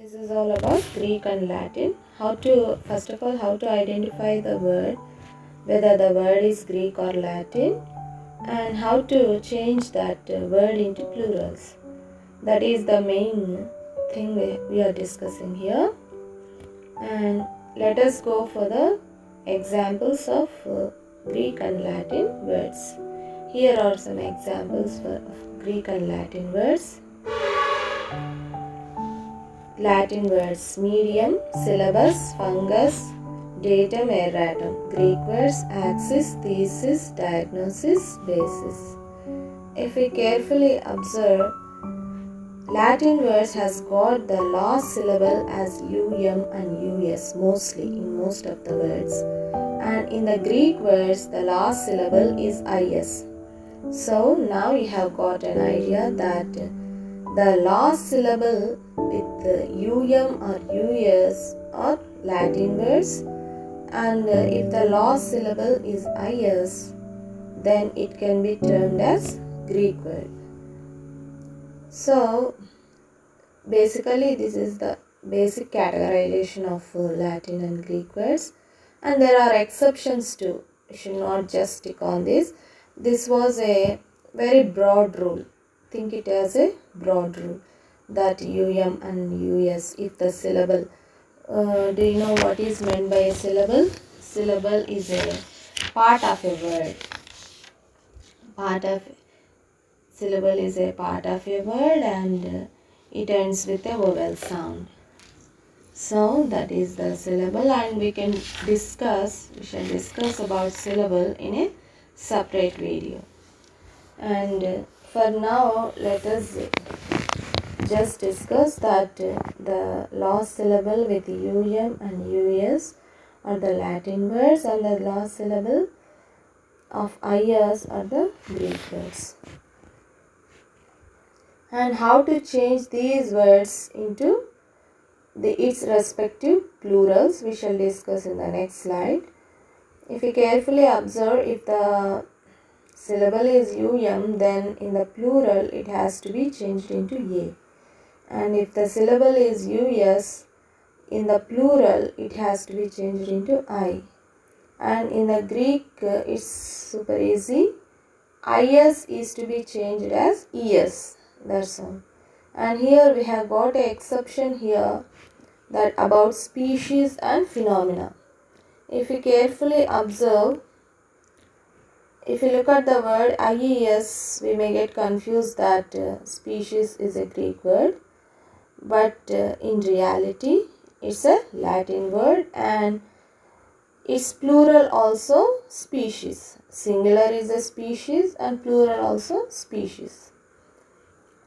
This is all about Greek and Latin. First of all, how to identify the word, whether the word is Greek or Latin, and how to change that word into plurals. That is the main thing we are discussing here. And let us go for the examples of Greek and Latin words. Here are some examples of Greek and Latin words. Latin words: medium, syllabus, fungus, datum, erratum. Greek words: axis, thesis, diagnosis, basis. If we carefully observe, Latin words has got the last syllable as um and us mostly in most of the words, and in the Greek words the last syllable is is. So now we have got an idea that the last syllable with um or us are Latin words, and if the last syllable is is, then it can be termed as Greek word. So basically this is the basic categorization of Latin and Greek words, and there are exceptions too. You should not just stick on this. This was a very broad rule. Think it as a broad rule that um and us, if the syllable, do you know what is meant by a syllable? Syllable is a part of a word. Syllable is a part of a word, and it ends with a vowel sound. So that is the syllable, and we shall discuss about syllable in a separate video. And for now, let us just discuss that the last syllable with um and us are the Latin words, and the last syllable of is are the Greek words. And how to change these words into its respective plurals, we shall discuss in the next slide. If you carefully observe, if the syllable is then in the plural it has to be changed into a, and if the syllable is us, in the plural it has to be changed into I. And in the Greek it's super easy. Is is to be changed as es. That's all. And here we have got an exception here, that about species and phenomena. If you carefully observe, if you look at the word ies, we may get confused that species is a Greek word, but in reality it's a Latin word, and its plural also species. Singular is a species and plural also species.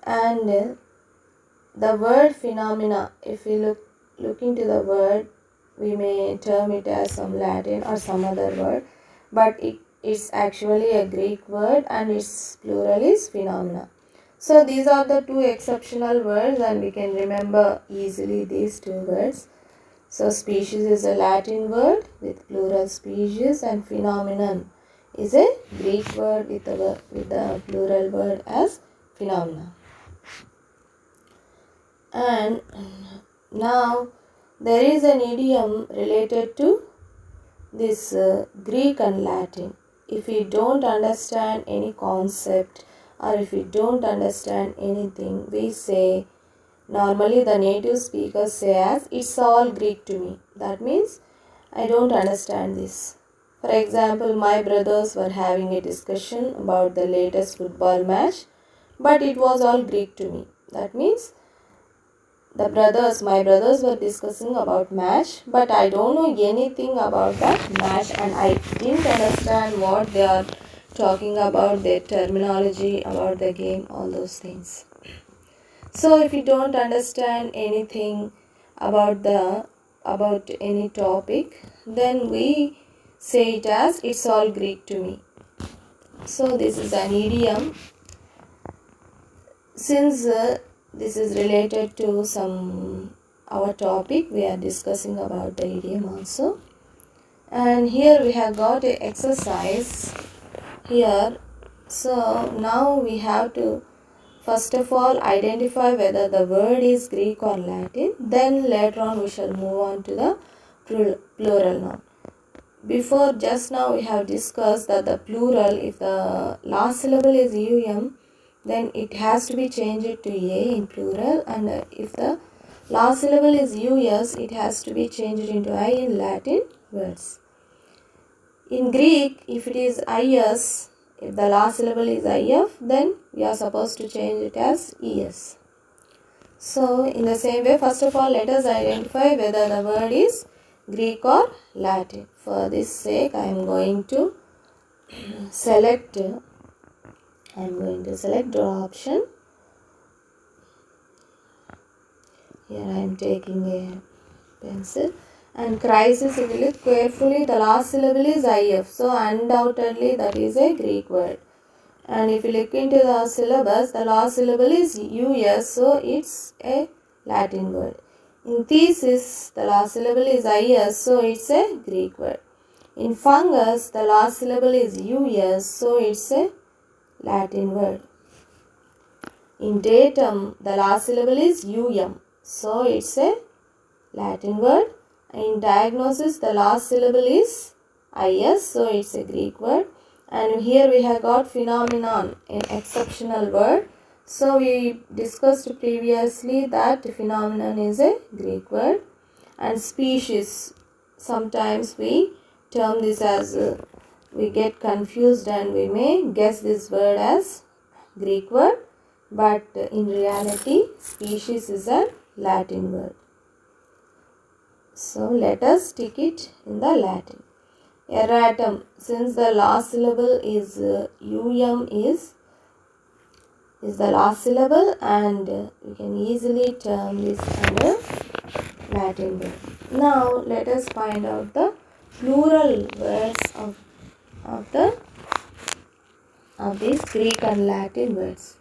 And the word phenomena, if we look into the word, we may term it as some Latin or some other word, but it's actually a Greek word, and its plural is phenomena. So these are the two exceptional words, and we can remember easily these two words. So species is a Latin word with plural species, and phenomenon is a Greek word with the plural word as phenomena. And now there is an idiom related to this Greek and Latin. If we don't understand any concept, or if we don't understand anything, we say, normally the native speakers say as, it's all Greek to me. That means I don't understand this. For example, my brothers were having a discussion about the latest football match, but it was all Greek to me. That means my brothers were discussing about match, but I don't know anything about that match, and I didn't understand what they are talking about, their terminology about the game, all those things. So if you don't understand anything about any topic, then we say it as, it's all Greek to me. So this is an idiom. Since this is related to our topic, we are discussing about the idiom also. And here we have got an exercise here. So now we have to first of all identify whether the word is Greek or Latin. Then later on we shall move on to the plural noun. Before, just now we have discussed that the plural, if the last syllable is um, then it has to be changed to a in plural, and if the last syllable is us, it has to be changed into I in Latin words. In Greek, if it is is, if the last syllable is if, then we are supposed to change it as es. So, in the same way, first of all, let us identify whether the word is Greek or Latin. For this sake, I am going to select draw option. Here I am taking a pencil, and crisis, if you look carefully, the last syllable is if, so undoubtedly that is a Greek word. And if you look into the syllabus, the last syllable is us, so it's a Latin word. In thesis, the last syllable is is, so it's a Greek word. In fungus, the last syllable is us, so it's a Latin word. In datum, the last syllable is so it's a Latin word. In diagnosis, the last syllable is is, so it's a Greek word. And here we have got phenomenon, an exceptional word. So we discussed previously that phenomenon is a Greek word. And species, sometimes we term this as, we get confused and we may guess this word as Greek word. But in reality, species is a Latin word. So let us stick it in the Latin. Erratum, since the last syllable is is the last syllable, and we can easily term this under Latin word. Now let us find out the plural words of these Greek and Latin words.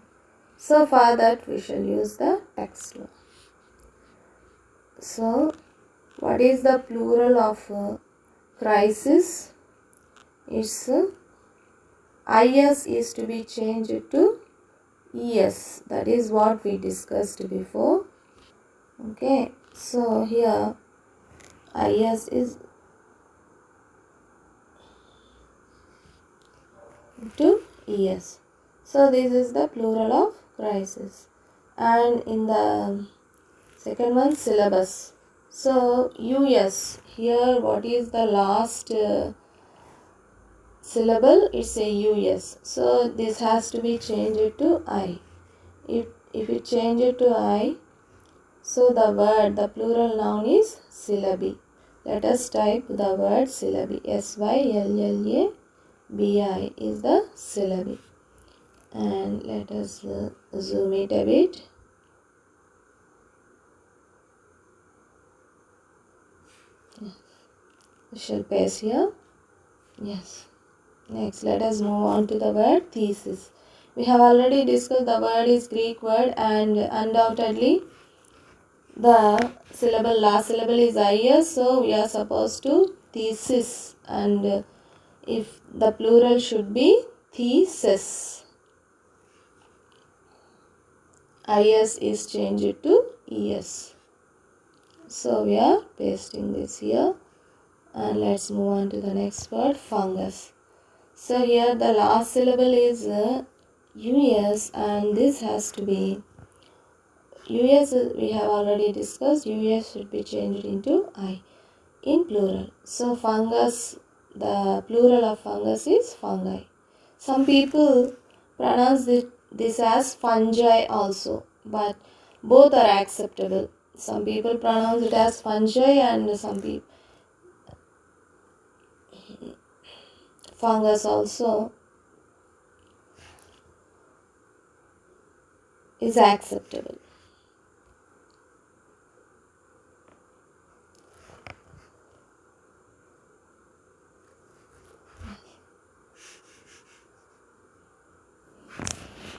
So for that we shall use the text law. So what is the plural of crisis? Its is is to be changed to es. That is what we discussed before. Okay, so here is to es. So this is the plural of crisis. And in the second one, syllabus. So us, here what is the last syllable? It's a us. So this has to be changed to I. If you change it to I, so the word, the plural noun is syllabi. Let us type the word syllabi. syllabi is the syllabi. And let us zoom it a bit. We shall paste here. Yes. Next, let us move on to the word thesis. We have already discussed the word is Greek word, and undoubtedly the last syllable is is, so we are supposed to thesis, and if the plural should be thesis. Is changed to es. So we are pasting this here, and let's move on to the next word, fungus. So here the last syllable is us, and this has to be us. We have already discussed us should be changed into I in plural. So fungus, the plural of fungus is fungi. Some people pronounce this as fungi also, but both are acceptable. Some people pronounce it as fungi, and some people fungus also is acceptable.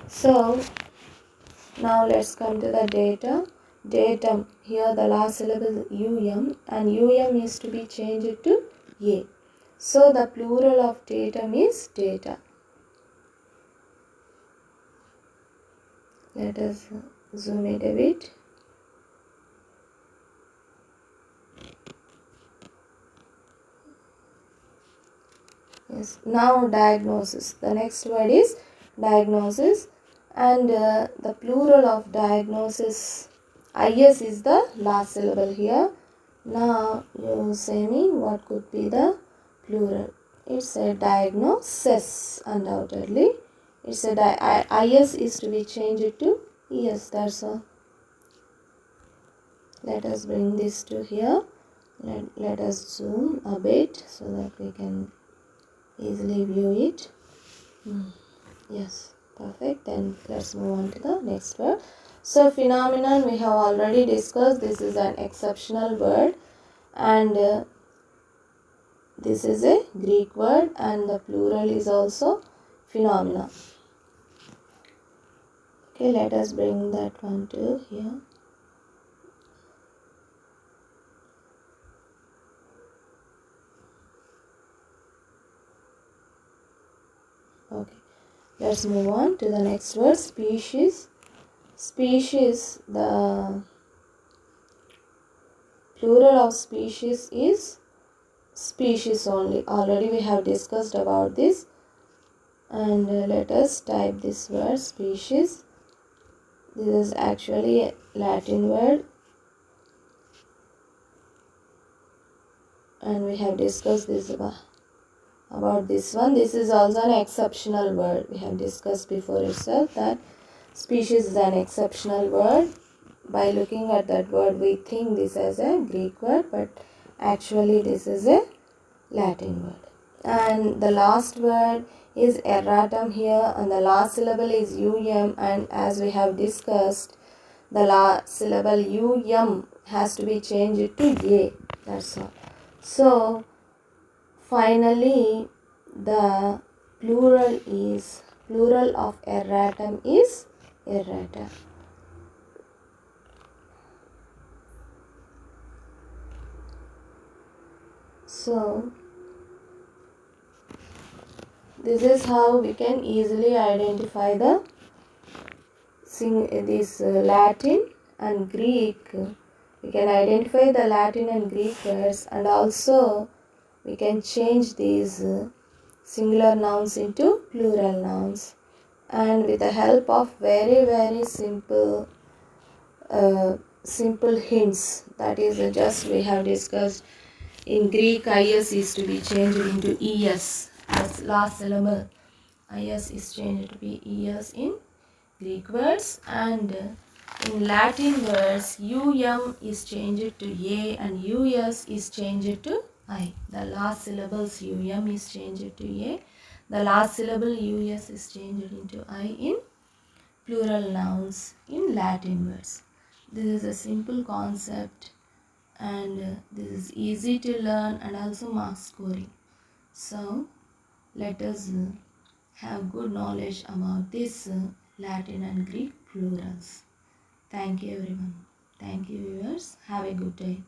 So now let's come to the data. Datum, here the last syllable is and is to be changed to a. So the plural of datum is data. Let us zoom it a bit. Yes. Now diagnosis. The next word is diagnosis, and the plural of diagnosis, is is the last syllable here. Now you say me what could be the plural. It's a diagnosis, undoubtedly. It's a is is to be changed to es. That's all. Let us bring this to here. Let us zoom a bit so that we can easily view it. Yes, perfect. Then let's move on to the next word. So phenomenon we have already discussed. This is an exceptional word, and this is a Greek word, and the plural is also phenomena. Okay, let us bring that one to here. Okay, let's move on to the next word, species. Species, the plural of species is species only. Already we have discussed about this, and let us type this word, species. This is actually a Latin word, and we have discussed this about this one. This is also an exceptional word. We have discussed before itself that species is an exceptional word. By looking at that word, we think this is a Greek word, but actually this is a Latin word. And the last word is erratum here, and the last syllable is um, and as we have discussed, the last syllable has to be changed to a. That's all. So finally the plural of erratum is errata. So this is how we can easily identify this Latin and Greek. We can identify the Latin and Greek words, and also we can change these singular nouns into plural nouns, and with the help of very simple hints, that is just we have discussed. In Greek, is to be changed into es as last syllable. Is changed to be es in Greek words, and in Latin words is changed to a and us is changed to I. The last syllables is changed to a. The last syllable us is changed into I in plural nouns in Latin words. This is a simple concept, and this is easy to learn and also mark scoring. So let us have good knowledge about this Latin and Greek plurals. Thank you everyone. Thank you viewers. Have a good day.